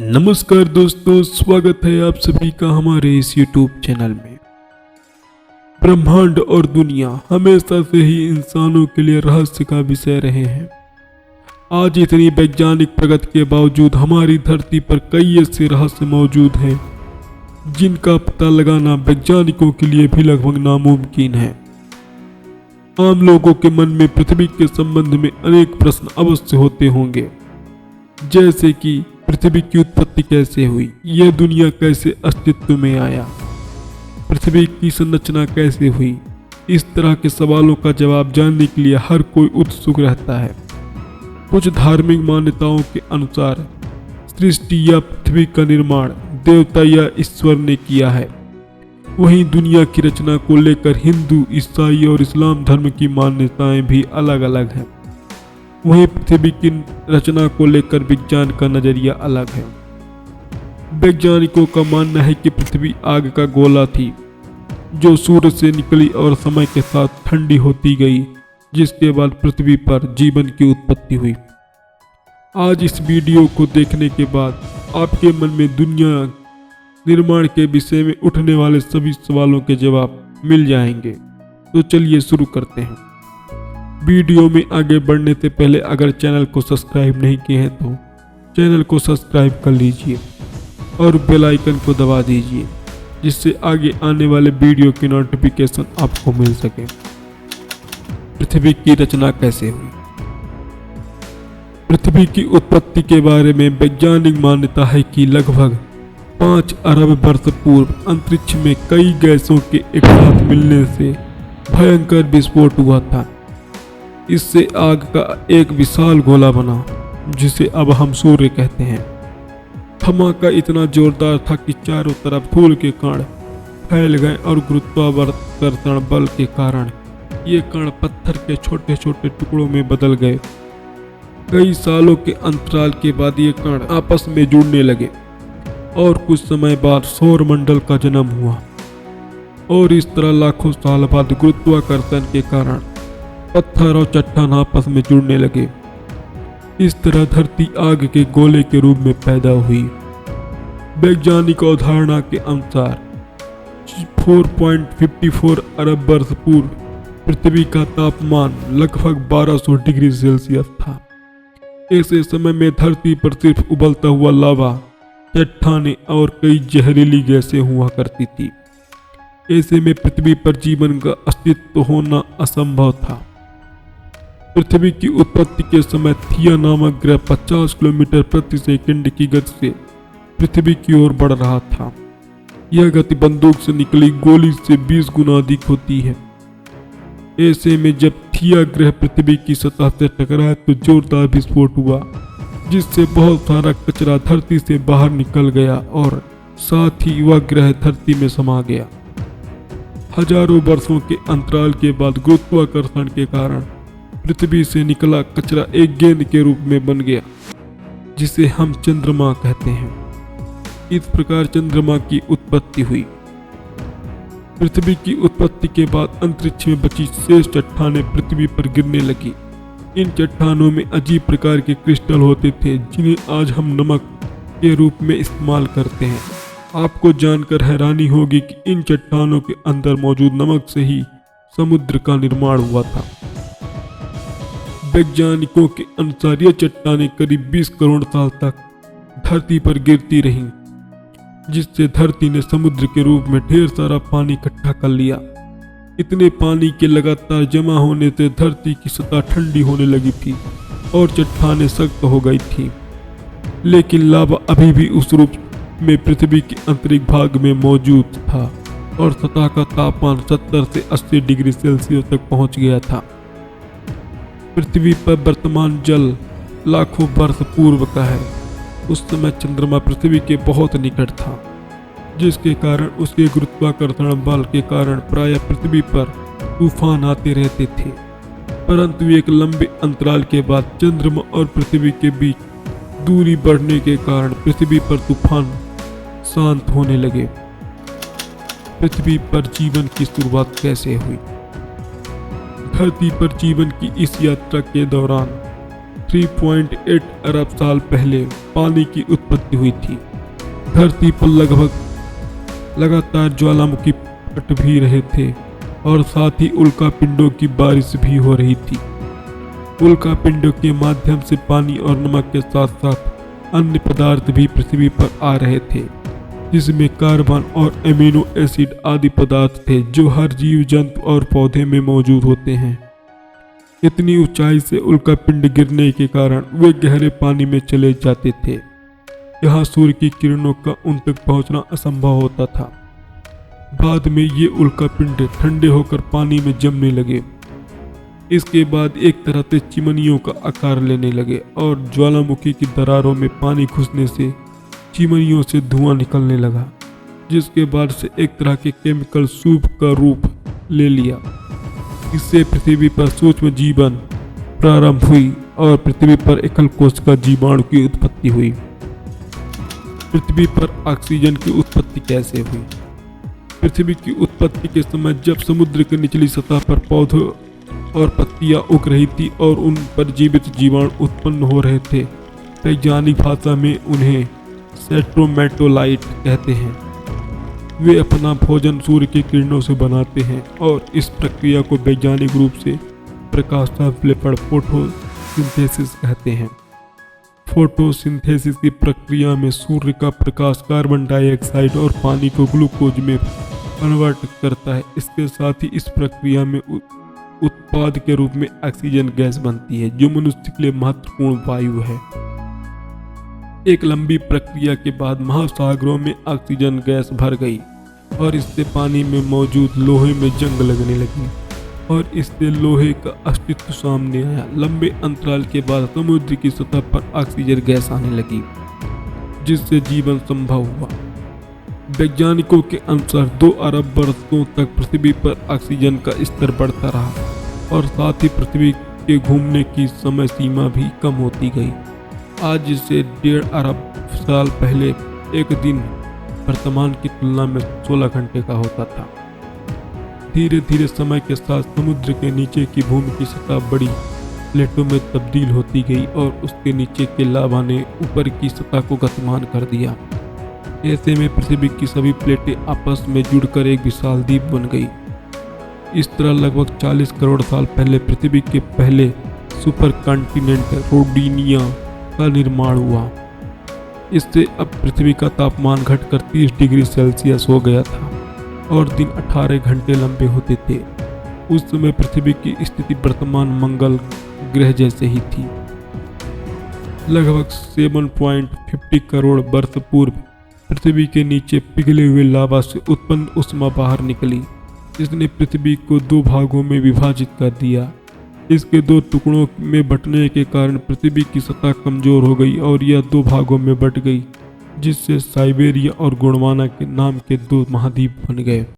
नमस्कार दोस्तों, स्वागत है आप सभी का हमारे इस YouTube चैनल में। ब्रह्मांड और दुनिया हमेशा से ही इंसानों के लिए रहस्य का विषय रहे हैं। आज इतनी वैज्ञानिक प्रगति के बावजूद हमारी धरती पर कई ऐसे रहस्य मौजूद हैं जिनका पता लगाना वैज्ञानिकों के लिए भी लगभग नामुमकिन है। आम लोगों के मन में पृथ्वी के संबंध में अनेक प्रश्न अवश्य होते होंगे, जैसे कि पृथ्वी की उत्पत्ति कैसे हुई, यह दुनिया कैसे अस्तित्व में आया, पृथ्वी की संरचना कैसे हुई। इस तरह के सवालों का जवाब जानने के लिए हर कोई उत्सुक रहता है। कुछ धार्मिक मान्यताओं के अनुसार सृष्टि या पृथ्वी का निर्माण देवता या ईश्वर ने किया है। वहीं दुनिया की रचना को लेकर हिंदू, ईसाई और इस्लाम धर्म की मान्यताएं भी अलग अलग हैं। वहीं पृथ्वी की रचना को लेकर विज्ञान का नजरिया अलग है। वैज्ञानिकों का मानना है कि पृथ्वी आग का गोला थी जो सूर्य से निकली और समय के साथ ठंडी होती गई, जिसके बाद पृथ्वी पर जीवन की उत्पत्ति हुई। आज इस वीडियो को देखने के बाद आपके मन में दुनिया निर्माण के विषय में उठने वाले सभी सवालों के जवाब मिल जाएंगे। तो चलिए शुरू करते हैं। वीडियो में आगे बढ़ने से पहले अगर चैनल को सब्सक्राइब नहीं किए हैं तो चैनल को सब्सक्राइब कर लीजिए और बेल आइकन को दबा दीजिए, जिससे आगे आने वाले वीडियो की नोटिफिकेशन आपको मिल सके। पृथ्वी की रचना कैसे हुई? पृथ्वी की उत्पत्ति के बारे में वैज्ञानिक मान्यता है कि लगभग 5 अरब वर्ष पूर्व अंतरिक्ष में कई गैसों के एक साथ मिलने से भयंकर विस्फोट हुआ था। इससे आग का एक विशाल गोला बना, जिसे अब हम सूर्य कहते हैं। धमाका इतना जोरदार था कि चारों तरफ धूल के कण फैल गए और गुरुत्वाकर्षण बल के कारण ये कण पत्थर के छोटे छोटे टुकड़ों में बदल गए। कई सालों के अंतराल के बाद ये कण आपस में जुड़ने लगे और कुछ समय बाद सौर मंडल का जन्म हुआ। और इस तरह लाखों साल बाद गुरुत्वाकर्षण के कारण पत्थर और चट्टान आपस में जुड़ने लगे। इस तरह धरती आग के गोले के रूप में पैदा हुई। वैज्ञानिक अवधारणा के अनुसार 4.54 अरब वर्ष पूर्व पृथ्वी का तापमान लगभग 1200 डिग्री सेल्सियस था। ऐसे समय में धरती पर सिर्फ उबलता हुआ लावा, चट्टानें और कई जहरीली गैसें हुआ करती थी। ऐसे में पृथ्वी पर जीवन का अस्तित्व होना असंभव था। पृथ्वी की उत्पत्ति के समय थिया नामक ग्रह 50 किलोमीटर प्रति सेकंड की गति से पृथ्वी की ओर बढ़ रहा था। यह गति बंदूक से निकली गोली से 20 गुना अधिक होती है। ऐसे में जब थिया ग्रह पृथ्वी की सतह से टकराया तो जोरदार विस्फोट हुआ, जिससे बहुत सारा कचरा धरती से बाहर निकल गया और साथ ही वह ग्रह धरती में समा गया। हजारों वर्षों के अंतराल के बाद गुरुत्वाकर्षण के कारण पृथ्वी से निकला कचरा एक गेंद के रूप में बन गया, जिसे हम चंद्रमा कहते हैं। इस प्रकार चंद्रमा की उत्पत्ति हुई। पृथ्वी की उत्पत्ति के बाद अंतरिक्ष में बची शेष चट्टानें पृथ्वी पर गिरने लगी। इन चट्टानों में अजीब प्रकार के क्रिस्टल होते थे, जिन्हें आज हम नमक के रूप में इस्तेमाल करते हैं। आपको जानकर हैरानी होगी कि इन चट्टानों के अंदर मौजूद नमक से ही समुद्र का निर्माण हुआ था। वैज्ञानिकों के अनुसार ये चट्टानें करीब 20 करोड़ साल तक धरती पर गिरती रहीं, जिससे धरती ने समुद्र के रूप में ढेर सारा पानी इकट्ठा कर लिया। इतने पानी के लगातार जमा होने से धरती की सतह ठंडी होने लगी थी और चट्टानें सख्त हो गई थी। लेकिन लावा अभी भी उस रूप में पृथ्वी के आंतरिक भाग में मौजूद था और सतह का तापमान 70 से 80 डिग्री सेल्सियस तक पहुंच गया था। पृथ्वी पर वर्तमान जल लाखों वर्ष पूर्व का है। उस समय चंद्रमा पृथ्वी के बहुत निकट था, जिसके कारण उसके गुरुत्वाकर्षण बल के कारण प्रायः पृथ्वी पर तूफान आते रहते थे। परंतु एक लंबे अंतराल के बाद चंद्रमा और पृथ्वी के बीच दूरी बढ़ने के कारण पृथ्वी पर तूफान शांत होने लगे। पृथ्वी पर जीवन की शुरुआत कैसे हुई? धरती पर जीवन की इस यात्रा के दौरान 3.8 अरब साल पहले पानी की उत्पत्ति हुई थी। धरती पर लगभग लगातार ज्वालामुखी फट भी रहे थे और साथ ही उल्का पिंडों की बारिश भी हो रही थी। उल्का पिंडों के माध्यम से पानी और नमक के साथ साथ अन्य पदार्थ भी पृथ्वी पर आ रहे थे, जिसमें कार्बन और एमिनो एसिड आदि पदार्थ थे जो हर जीव जंतु और पौधे में मौजूद होते हैं। इतनी ऊंचाई से उल्का पिंड गिरने के कारण वे गहरे पानी में चले जाते थे। यहाँ सूर्य की किरणों का उन तक पहुंचना असंभव होता था। बाद में ये उल्का पिंड ठंडे होकर पानी में जमने लगे। इसके बाद एक तरह से चिमनियों का आकार लेने लगे और ज्वालामुखी की दरारों में पानी घुसने से चिमनियों से धुआं निकलने लगा, जिसके बाद से एक तरह के केमिकल सूप का रूप ले लिया। इससे पृथ्वी पर सूक्ष्म जीवन प्रारंभ हुई और पृथ्वी पर एकल कोशिका जीवाणु की उत्पत्ति हुई। पृथ्वी पर ऑक्सीजन की उत्पत्ति कैसे हुई? पृथ्वी की उत्पत्ति के समय जब समुद्र की निचली सतह पर पौधों और पत्तियां उग रही थी और उन पर जीवित जीवाणु उत्पन्न हो रहे थे, वैज्ञानिक भाषा में उन्हें सेट्रोमेटोलाइट कहते हैं। वे अपना भोजन सूर्य की किरणों से बनाते हैं और इस प्रक्रिया को वैज्ञानिक रूप से प्रकाश संश्लेषण फोटोसिंथेसिस कहते हैं। फोटोसिंथेसिस की प्रक्रिया में सूर्य का प्रकाश कार्बन डाइऑक्साइड और पानी को ग्लूकोज में कन्वर्ट करता है। इसके साथ ही इस प्रक्रिया में उत्पाद के रूप में ऑक्सीजन गैस बनती है, जो मनुष्य के लिए महत्वपूर्ण वायु है। एक लंबी प्रक्रिया के बाद महासागरों में ऑक्सीजन गैस भर गई और इससे पानी में मौजूद लोहे में जंग लगने लगी और इससे लोहे का अस्तित्व सामने आया। लंबे अंतराल के बाद समुद्र की सतह पर ऑक्सीजन गैस आने लगी, जिससे जीवन संभव हुआ। वैज्ञानिकों के अनुसार 2 अरब वर्षों तक पृथ्वी पर ऑक्सीजन का स्तर बढ़ता रहा और साथ ही पृथ्वी के घूमने की समय सीमा भी कम होती गई। आज से 1.5 अरब साल पहले एक दिन वर्तमान की तुलना में 16 घंटे का होता था। धीरे धीरे समय के साथ समुद्र के नीचे की भूमि की सतह बड़ी प्लेटों में तब्दील होती गई और उसके नीचे के लावा ने ऊपर की सतह को गतिमान कर दिया। ऐसे में पृथ्वी की सभी प्लेटें आपस में जुड़कर एक विशाल द्वीप बन गई। इस तरह लगभग 40 करोड़ साल पहले पृथ्वी के पहले सुपर कॉन्टिनेंट रोडिनिया का निर्माण हुआ। इससे अब पृथ्वी का तापमान घटकर 30 डिग्री सेल्सियस हो गया था और दिन 18 घंटे लंबे होते थे। उस समय पृथ्वी की स्थिति वर्तमान मंगल ग्रह जैसे ही थी। लगभग 7.50 करोड़ वर्ष पूर्व पृथ्वी के नीचे पिघले हुए लावा से उत्पन्न ऊष्मा बाहर निकली, जिसने पृथ्वी को 2 भागों में विभाजित कर दिया। इसके 2 टुकड़ों में बंटने के कारण पृथ्वी की सतह कमजोर हो गई और यह 2 भागों में बंट गई, जिससे साइबेरिया और गोंडवाना के नाम के 2 महाद्वीप बन गए।